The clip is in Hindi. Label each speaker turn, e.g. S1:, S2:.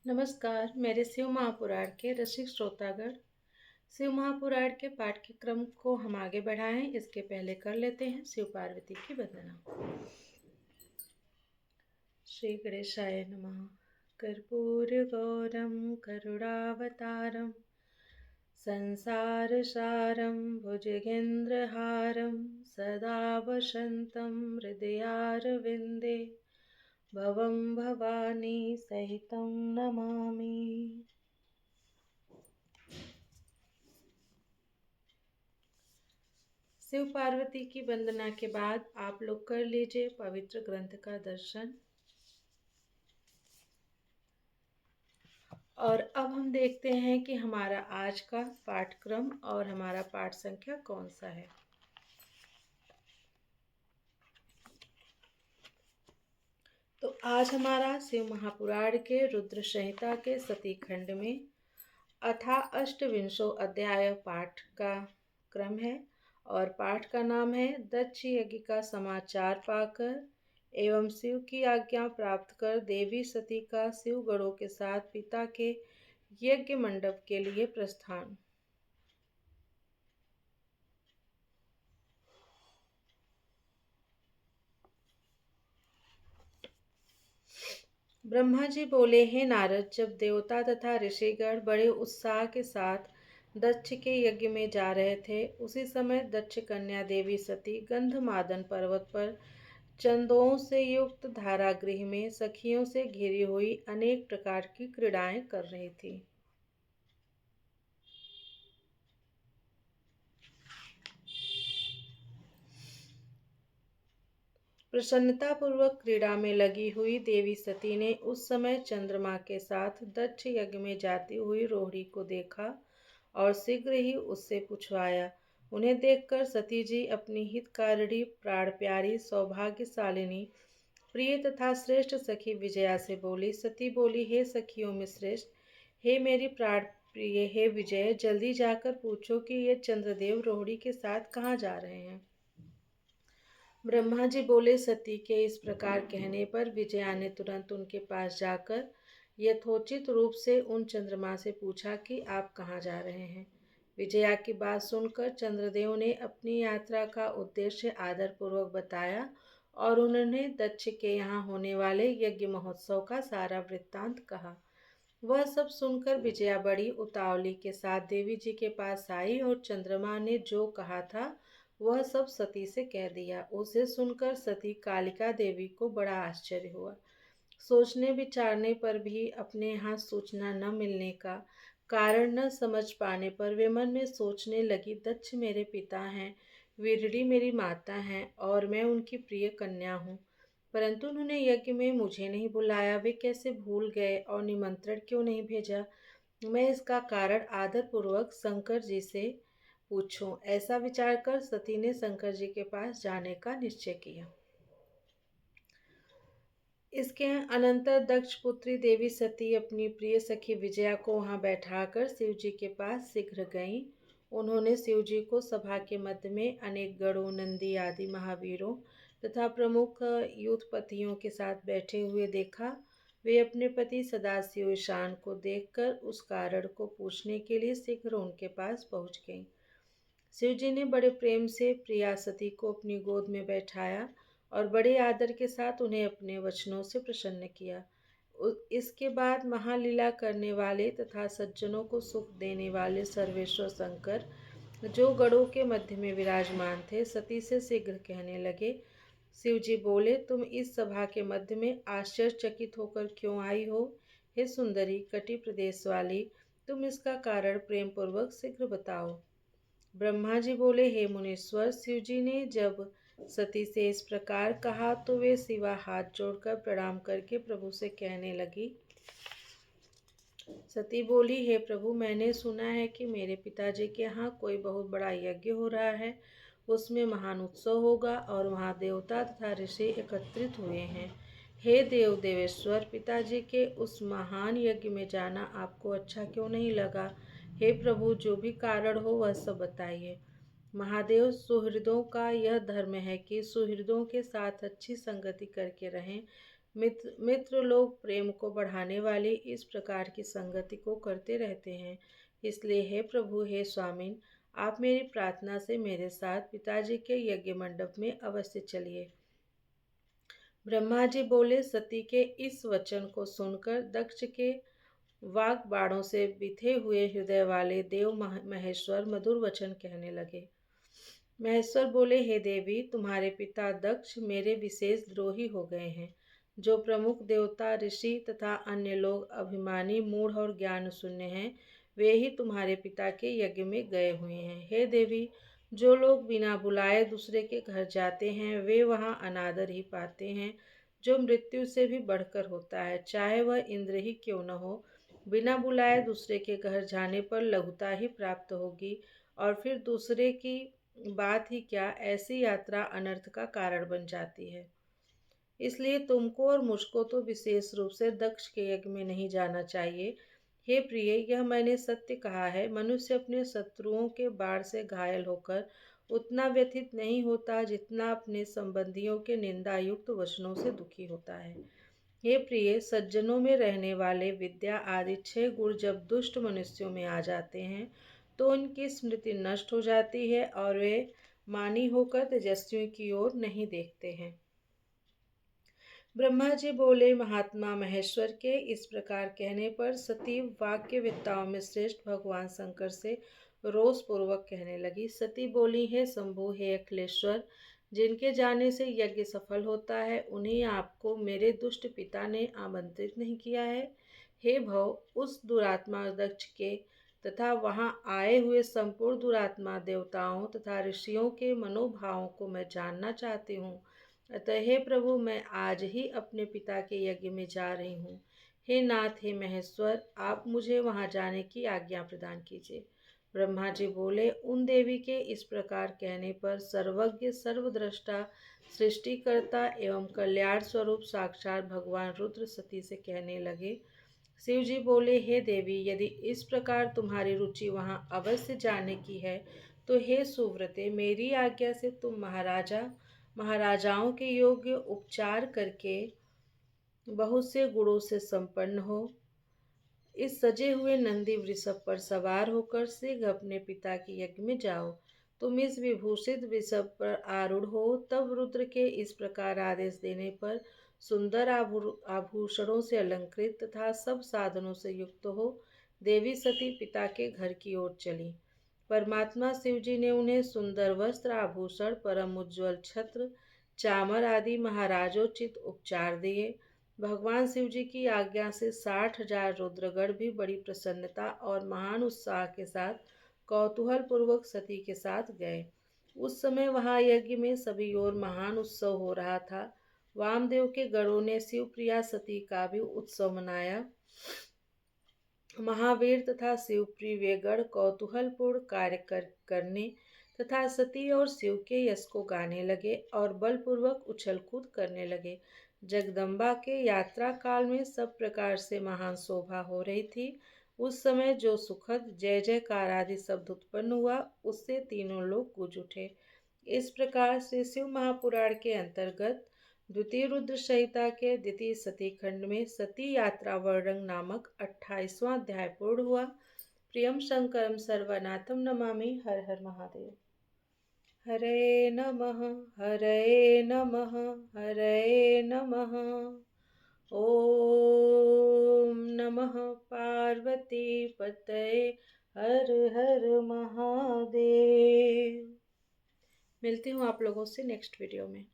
S1: नमस्कार। मेरे शिव महापुराण के रसिक श्रोतागण, शिव महापुराण के पाठ्यक्रम को हम आगे बढ़ाएं इसके पहले कर लेते हैं शिव पार्वती की वंदना। श्री गणेशाय नमः। कर्पूरगौरं करुणावतारं संसारसारं भुजगेन्द्रहारं सदा वसन्तं हृदयारविन्दे भवं भवानी सहितं नमामि। शिव पार्वती की वंदना के बाद आप लोग कर लीजिए पवित्र ग्रंथ का दर्शन। और अब हम देखते हैं कि हमारा आज का पाठक्रम और हमारा पाठ संख्या कौन सा है। तो आज हमारा शिव महापुराण के रुद्र संहिता के सती खंड में अथा अष्टविंशो अध्याय पाठ का क्रम है और पाठ का नाम है दक्ष यज्ञ का समाचार पाकर एवं शिव की आज्ञा प्राप्त कर देवी सती का शिव गणों के साथ पिता के यज्ञ मंडप के लिए प्रस्थान। ब्रह्मा जी बोले, हे नारद, जब देवता तथा ऋषिगण बड़े उत्साह के साथ दक्ष के यज्ञ में जा रहे थे, उसी समय दक्ष कन्या देवी सती गंधमादन पर्वत पर चंदों से युक्त धारागृह में सखियों से घिरी हुई अनेक प्रकार की क्रीड़ाएं कर रही थी। प्रसन्नतापूर्वक क्रीड़ा में लगी हुई देवी सती ने उस समय चंद्रमा के साथ दक्ष यज्ञ में जाती हुई रोहिणी को देखा और शीघ्र ही उससे पूछवाया। उन्हें देखकर सती जी अपनी हितकारिणी, प्राण प्यारी, सौभाग्यशालिनी, प्रिय तथा श्रेष्ठ सखी विजया से बोली। सती बोली, हे सखियों में श्रेष्ठ, हे मेरी प्राण प्रिय, हे विजय, जल्दी जाकर पूछो कि ये चंद्रदेव रोहिणी के साथ कहाँ जा रहे हैं। ब्रह्मा जी बोले, सती के इस प्रकार कहने पर विजया ने तुरंत उनके पास जाकर यथोचित रूप से उन चंद्रमा से पूछा कि आप कहाँ जा रहे हैं। विजया की बात सुनकर चंद्रदेव ने अपनी यात्रा का उद्देश्य आदरपूर्वक बताया और उन्होंने दक्ष के यहाँ होने वाले यज्ञ महोत्सव का सारा वृत्तांत कहा। वह सब सुनकर विजया बड़ी उतावली के साथ देवी जी के पास आई और चंद्रमा ने जो कहा था वह सब सती से कह दिया। उसे सुनकर सती कालिका देवी को बड़ा आश्चर्य हुआ। सोचने विचारने पर भी अपने यहाँ सूचना न मिलने का कारण न समझ पाने पर वे मन में सोचने लगी, दक्ष मेरे पिता हैं, वीरड़ी मेरी माता हैं और मैं उनकी प्रिय कन्या हूँ, परंतु उन्होंने यज्ञ में मुझे नहीं बुलाया। वे कैसे भूल गए और निमंत्रण क्यों नहीं भेजा। मैं इसका कारण आदरपूर्वक शंकर जी से पूछूं। ऐसा विचार कर सती ने शंकर जी के पास जाने का निश्चय किया। इसके अनंतर दक्ष पुत्री देवी सती अपनी प्रिय सखी विजया को वहां बैठाकर शिव जी के पास शीघ्र गईं। उन्होंने शिव जी को सभा के मध्य में अनेक गणों, नंदी आदि महावीरों तथा प्रमुख युद्धपतियों के साथ बैठे हुए देखा। वे अपने पति सदाशिव ईशान को देखकर उस कारण को पूछने के लिए शीघ्र उनके पास पहुंच गईं। शिवजी ने बड़े प्रेम से प्रिया सती को अपनी गोद में बैठाया और बड़े आदर के साथ उन्हें अपने वचनों से प्रसन्न किया। इसके बाद महालीला करने वाले तथा सज्जनों को सुख देने वाले सर्वेश्वर शंकर, जो गणों के मध्य में विराजमान थे, सती से शीघ्र कहने लगे। शिवजी बोले, तुम इस सभा के मध्य में आश्चर्यचकित होकर क्यों आई हो। हे सुंदरी, कटि प्रदेश वाली, तुम इसका कारण प्रेम पूर्वक शीघ्र बताओ। ब्रह्मा जी बोले, हे मुनीश्वर, शिवजी ने जब सती से इस प्रकार कहा तो वे सिवा हाथ जोड़कर प्रणाम करके प्रभु से कहने लगी। सती बोली, हे प्रभु, मैंने सुना है कि मेरे पिताजी के यहाँ कोई बहुत बड़ा यज्ञ हो रहा है। उसमें महान उत्सव होगा और वहाँ देवता तथा ऋषि एकत्रित हुए हैं। हे देव देवेश्वर, पिताजी के उस महान यज्ञ में जाना आपको अच्छा क्यों नहीं लगा। हे प्रभु, जो भी कारण हो वह सब बताइए। महादेव, सुहृदों का यह धर्म है कि सुहृदों के साथ अच्छी संगति करके रहें। मित्र लोग प्रेम को बढ़ाने वाली इस प्रकार की संगति को करते रहते हैं। इसलिए हे प्रभु, हे स्वामिन, आप मेरी प्रार्थना से मेरे साथ पिताजी के यज्ञ मंडप में अवश्य चलिए। ब्रह्मा जी बोले। सती के इस वचन को सुनकर दक्ष के वाग बाणों से बिथे हुए हृदय वाले देव महेश्वर मधुर वचन कहने लगे। महेश्वर बोले, हे देवी, तुम्हारे पिता दक्ष मेरे विशेष द्रोही हो गए हैं। जो प्रमुख देवता, ऋषि तथा अन्य लोग अभिमानी, मूढ़ और ज्ञान शून्य हैं, वे ही तुम्हारे पिता के यज्ञ में गए हुए हैं। हे देवी, जो लोग बिना बुलाए दूसरे के घर जाते हैं, वे वहाँ अनादर ही पाते हैं, जो मृत्यु से भी बढ़कर होता है, चाहे वह इंद्र ही क्यों न हो। बिना बुलाए दूसरे के घर जाने पर लघुता ही प्राप्त होगी, और फिर दूसरे की बात ही क्या, ऐसी यात्रा अनर्थ का कारण बन जाती है। इसलिए तुमको और मुझको तो विशेष रूप से दक्ष के यज्ञ में नहीं जाना चाहिए। हे प्रिय, यह मैंने सत्य कहा है। मनुष्य अपने शत्रुओं के बाण से घायल होकर उतना व्यथित नहीं होता जितना अपने संबंधियों के निंदा युक्त वचनों से दुखी होता है। हे प्रिय, सज्जनों में रहने वाले विद्या आदि 6 गुण जब दुष्ट मनुष्यों में आ जाते हैं तो उनकी स्मृति नष्ट हो जाती है और वे मानी होकर तेजस्वियों की ओर नहीं देखते हैं। ब्रह्मा जी बोले। महात्मा महेश्वर के इस प्रकार कहने पर सती वाक्यवेत्ताओं में श्रेष्ठ भगवान शंकर से रोष पूर्वक कहने लगी। सती बोली, हे शंभु, हे अखिलेश्वर, जिनके जाने से यज्ञ सफल होता है, उन्हें आपको मेरे दुष्ट पिता ने आमंत्रित नहीं किया है। हे भव, उस दुरात्मा दक्ष के तथा वहां आए हुए संपूर्ण दुरात्मा देवताओं तथा ऋषियों के मनोभावों को मैं जानना चाहती हूँ। अतः हे प्रभु, मैं आज ही अपने पिता के यज्ञ में जा रही हूँ। हे नाथ, हे महेश्वर, आप मुझे वहां जाने की आज्ञा प्रदान कीजिए। ब्रह्मा जी बोले। उन देवी के इस प्रकार कहने पर सर्वज्ञ, सर्वद्रष्टा, सृष्टिकर्ता एवं कल्याण स्वरूप साक्षात भगवान रुद्र सती से कहने लगे। शिव जी बोले, हे देवी, यदि इस प्रकार तुम्हारी रुचि वहां अवश्य जाने की है, तो हे सुव्रते, मेरी आज्ञा से तुम महाराजाओं के योग्य उपचार करके बहुत से गुणों से संपन्न हो इस सजे हुए नंदी वृषभ पर सवार होकर शीघ्र अपने पिता के यज्ञ में जाओ। तुम इस विभूषित वृषभ पर आरूढ़ हो। तब रुद्र के इस प्रकार आदेश देने पर सुंदर आभूषणों से अलंकृत तथा सब साधनों से युक्त हो देवी सती पिता के घर की ओर चली। परमात्मा शिव जी ने उन्हें सुंदर वस्त्र, आभूषण, परम उज्ज्वल छत्र, चामर आदि महाराजोचित उपचार दिए। भगवान शिव जी की आज्ञा से 60,000 रुद्रगण भी बड़ी प्रसन्नता और महान उत्साह के साथ कौतूहल पूर्वक सती के साथ गए। उस समय वहां यज्ञ में सभी ओर महान उत्सव हो रहा था। वामदेव के गणों ने शिव प्रिया सती का भी उत्सव मनाया। महावीर तथा शिवप्रिय वे गण कौतूहलपूर्ण कार्य करने तथा सती और शिव के यश को गाने लगे और बलपूर्वक उछल कूद करने लगे। जगदम्बा के यात्रा काल में सब प्रकार से महान शोभा हो रही थी। उस समय जो सुखद जय जयकार आदि शब्द उत्पन्न हुआ, उससे तीनों लोग गूंज उठे। इस प्रकार से शिव महापुराण के अंतर्गत द्वितीय रुद्र संहिता के द्वितीय सती खंड में सती यात्रा वर्णन नामक 28वां अध्याय पूर्ण हुआ। प्रियम शंकरम सर्वनाथम नमामि। हर हर महादेव। हरे नमः, हरे नमः, हरे नमः। ओम नमः पार्वती पतये। हर हर महादेव। मिलती हूँ आप लोगों से नेक्स्ट वीडियो में।